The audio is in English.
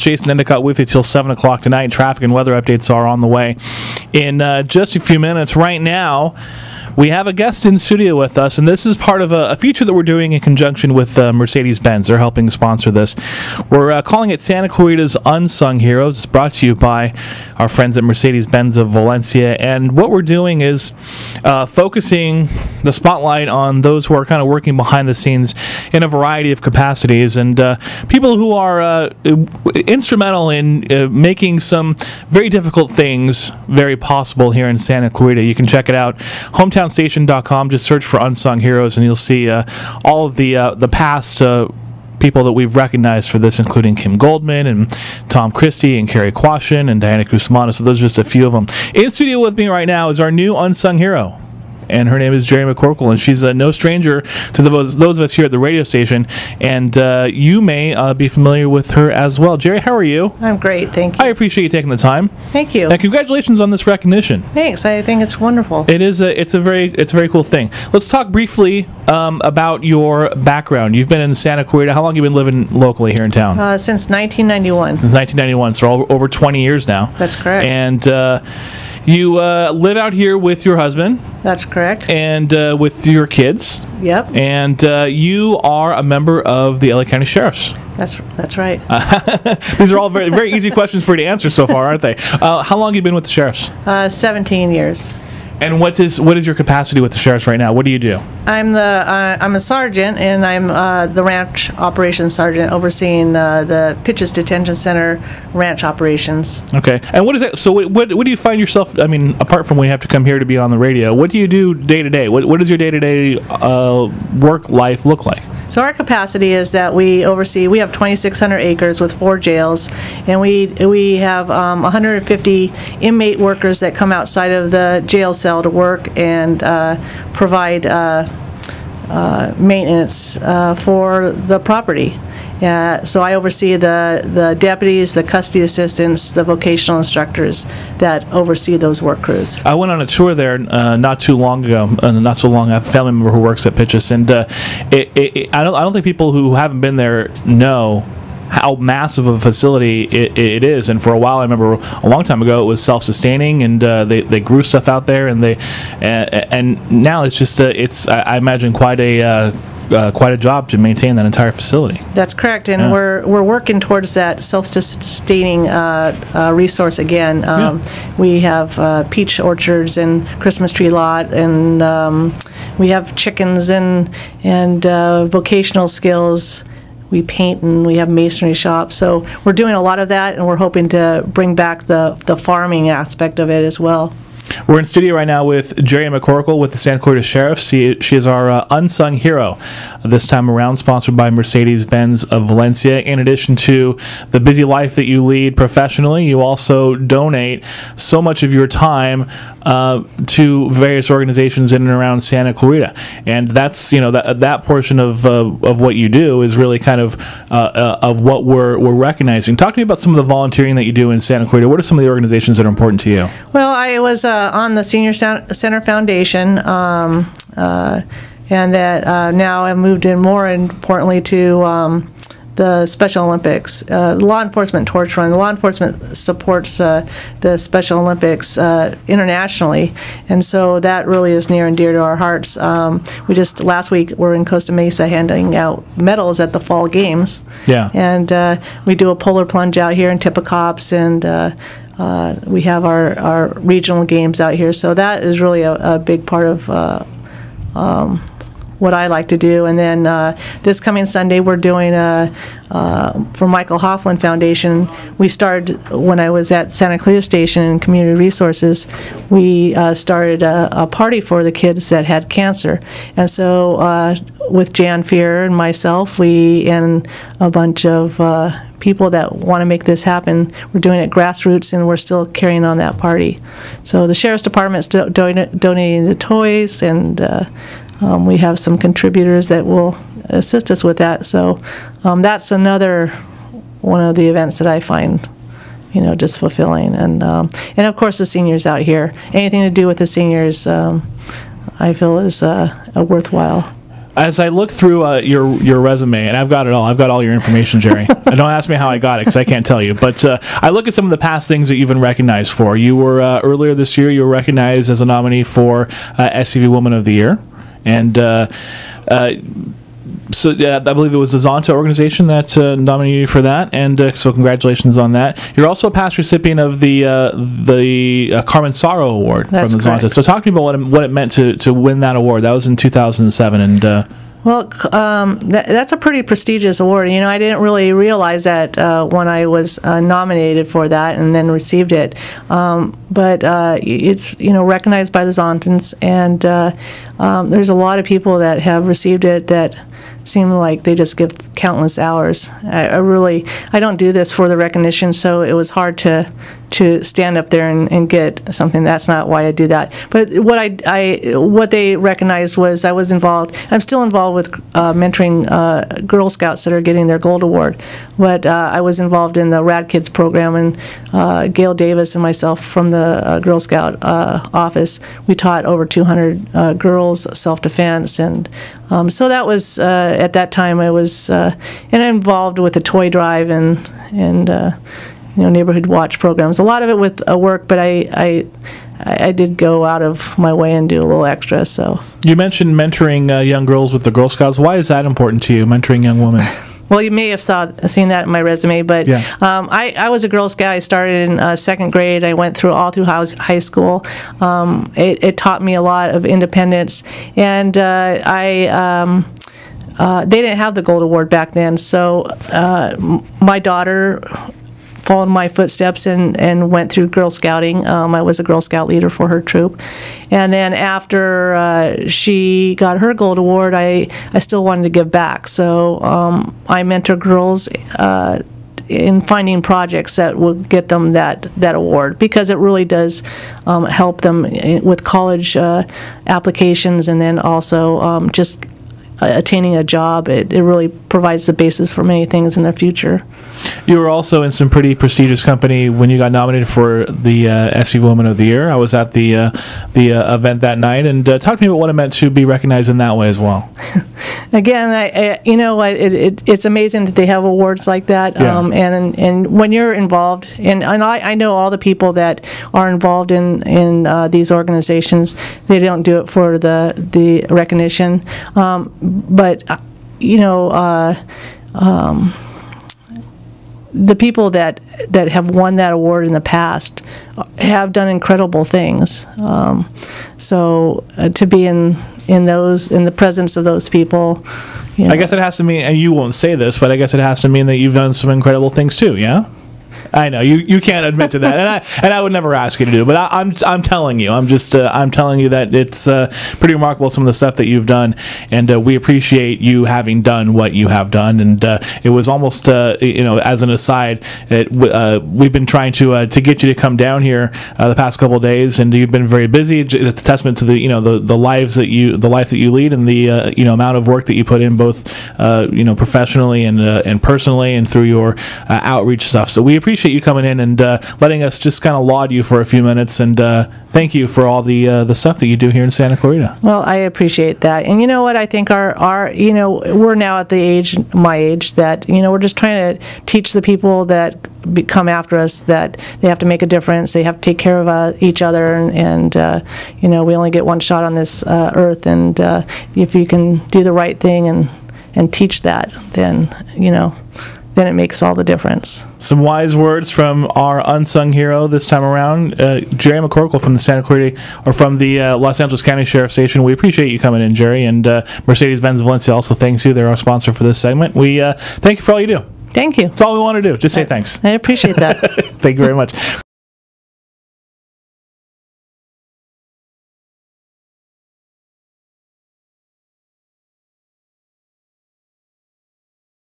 Jason Endicott with you till 7 o'clock tonight. Traffic and weather updates are on the way in just a few minutes. Right now, we have a guest in studio with us, and this is part of a feature that we're doing in conjunction with Mercedes Benz. They're helping sponsor this. We're calling it Santa Clarita's Unsung Heroes. It's brought to you by our friends at Mercedes Benz of Valencia, and what we're doing is focusing the spotlight on those who are kind of working behind the scenes in a variety of capacities, and people who are instrumental in making some very difficult things very possible here in Santa Clarita. You can check it out, hometownstation.com. Just search for Unsung Heroes, and you'll see all of the past people that we've recognized for this, including Kim Goldman and Tom Christie and Carrie Quashin and Diana Cusmano. So those are just a few of them. In studio with me right now is our new unsung hero, and her name is Gerry McCorkle, and she's no stranger to those of us here at the radio station, and you may be familiar with her as well. Gerry, how are you? I'm great, thank you. I appreciate you taking the time. Thank you. And congratulations on this recognition. Thanks, I think it's wonderful. It is it's a very cool thing. Let's talk briefly about your background. You've been in Santa Clarita. How long have you been living locally here in town? Since 1991. Since 1991, so over 20 years now. That's correct. And you live out here with your husband. That's correct. And with your kids. Yep. And you are a member of the LA County Sheriffs. That's right. These are all very easy questions for you to answer so far, aren't they? How long have you been with the Sheriffs? 17 years. And what is your capacity with the Sheriffs right now? What do you do? I'm a sergeant, and I'm the ranch operations sergeant, overseeing the Pitches Detention Center ranch operations. Okay. And what is that? So what do you find yourself? I mean, apart from when you have to come here to be on the radio, what do you do day to day? What does your day to day work life look like? So our capacity is that we oversee. We have 2,600 acres with 4 jails, and we have 150 inmate workers that come outside of the jail cell to work and provide maintenance for the property. So I oversee the deputies, the custody assistants, the vocational instructors that oversee those work crews. I went on a tour there not too long ago. Not so long. I have a family member who works at Pitches, and I don't think people who haven't been there know how massive of a facility it is. And for a while, I remember a long time ago, it was self-sustaining, and they grew stuff out there, and and now it's just I imagine quite a job to maintain that entire facility. That's correct, and we're working towards that self-sustaining resource again. We have peach orchards and Christmas tree lot, and we have chickens and vocational skills. We paint, and we have masonry shops. So we're doing a lot of that, and we're hoping to bring back the farming aspect of it as well. We're in studio right now with Gerry McCorkle with the Santa Clarita Sheriffs. She is our unsung hero this time around, sponsored by Mercedes Benz of Valencia. In addition to the busy life that you lead professionally, you also donate so much of your time to various organizations in and around Santa Clarita, and that's that portion of what you do is really kind of what we're recognizing. Talk to me about some of the volunteering that you do in Santa Clarita. What are some of the organizations that are important to you? Well, I was on the Senior Center Foundation, and that now I've moved in more importantly to the Special Olympics, law enforcement torch run. The law enforcement supports the Special Olympics internationally, and so that really is near and dear to our hearts. We just last week were in Costa Mesa handing out medals at the fall games. Yeah. And we do a polar plunge out here in Tipicops, and we have our regional games out here. So that is really a big part of what I like to do. And then this coming Sunday, we're doing for Michael Hoffman Foundation. We started when I was at Santa Clarita Station in Community Resources. We started a party for the kids that had cancer, and so with Jan Fear and myself, and a bunch of people that want to make this happen. We're doing it grassroots, and we're still carrying on that party. So the Sheriff's Department's donating the toys, and we have some contributors that will assist us with that. So that's another one of the events that I find, just fulfilling. And of course the seniors out here. Anything to do with the seniors, I feel is worthwhile. As I look through your resume, and I've got it all. I've got all your information, Gerry. And don't ask me how I got it, because I can't tell you. But I look at some of the past things that you've been recognized for. You were, earlier this year, you were recognized as a nominee for SUV Woman of the Year. And so I believe it was the Zonta organization that nominated you for that, and so congratulations on that. You're also a past recipient of the Carmen Sorrow Award from the Zonta. So talk to me about what it meant to win that award. That was in 2007, and well, that's a pretty prestigious award. You know, I didn't really realize that when I was nominated for that and then received it. But it's, you know, recognized by the Zontans, and there's a lot of people that have received it that seem like they just give countless hours. I don't do this for the recognition, so it was hard to stand up there and get something. That's not why I do that. But what they recognized was I was involved. I'm still involved with mentoring Girl Scouts that are getting their Gold Award. But I was involved in the Rad Kids program, and Gail Davis and myself from the Girl Scout office, we taught over 200 girls self-defense, and so that was at that time I was involved with the toy drive and you know, neighborhood watch programs. A lot of it with work, but I did go out of my way and do a little extra. So you mentioned mentoring young girls with the Girl Scouts. Why is that important to you, mentoring young women? Well, you may have seen that in my resume, but yeah. I was a Girl Scout. I started in second grade. I went through all through high school. It taught me a lot of independence, and they didn't have the Gold Award back then, so my daughter followed my footsteps and went through Girl Scouting. I was a Girl Scout leader for her troop. And then after she got her Gold Award, I still wanted to give back. So I mentor girls in finding projects that will get them that award, because it really does help them with college applications, and then also just attaining a job. It really provides the basis for many things in the future. You were also in some pretty prestigious company when you got nominated for the SUV Woman of the Year. I was at the event that night, and talk to me about what it meant to be recognized in that way as well. Again, you know, it's amazing that they have awards like that, yeah. And when you're involved, and I know all the people that are involved in these organizations, they don't do it for the recognition, but you know. The people that have won that award in the past have done incredible things. So to be in the presence of those people, you know. I guess it has to mean, and you won't say this, but I guess it has to mean that you've done some incredible things too. Yeah. I know you can't admit to that, and I would never ask you to do it, but I'm telling you, I'm telling you that it's pretty remarkable, some of the stuff that you've done, and we appreciate you having done what you have done. And it was almost you know, as an aside, we've been trying to get you to come down here the past couple of days, and you've been very busy. It's a testament to the life that you lead, and the you know, amount of work that you put in, both you know, professionally and personally, and through your outreach stuff. So we appreciate you coming in and letting us just kind of laud you for a few minutes, and thank you for all the stuff that you do here in Santa Clarita. Well, I appreciate that, and you know what, I think our you know, we're now at my age, that, you know, we're just trying to teach the people that come after us that they have to make a difference, they have to take care of each other, and you know, we only get one shot on this earth, and if you can do the right thing and teach that, then, you know, then it makes all the difference. Some wise words from our unsung hero this time around, Gerry McCorkle from the Santa Clarita, or from the Los Angeles County Sheriff's Station. We appreciate you coming in, Gerry, and Mercedes Benz Valencia also thanks you. They're our sponsor for this segment. We thank you for all you do. Thank you. That's all we want to do. Just say thanks. I appreciate that. Thank you very much.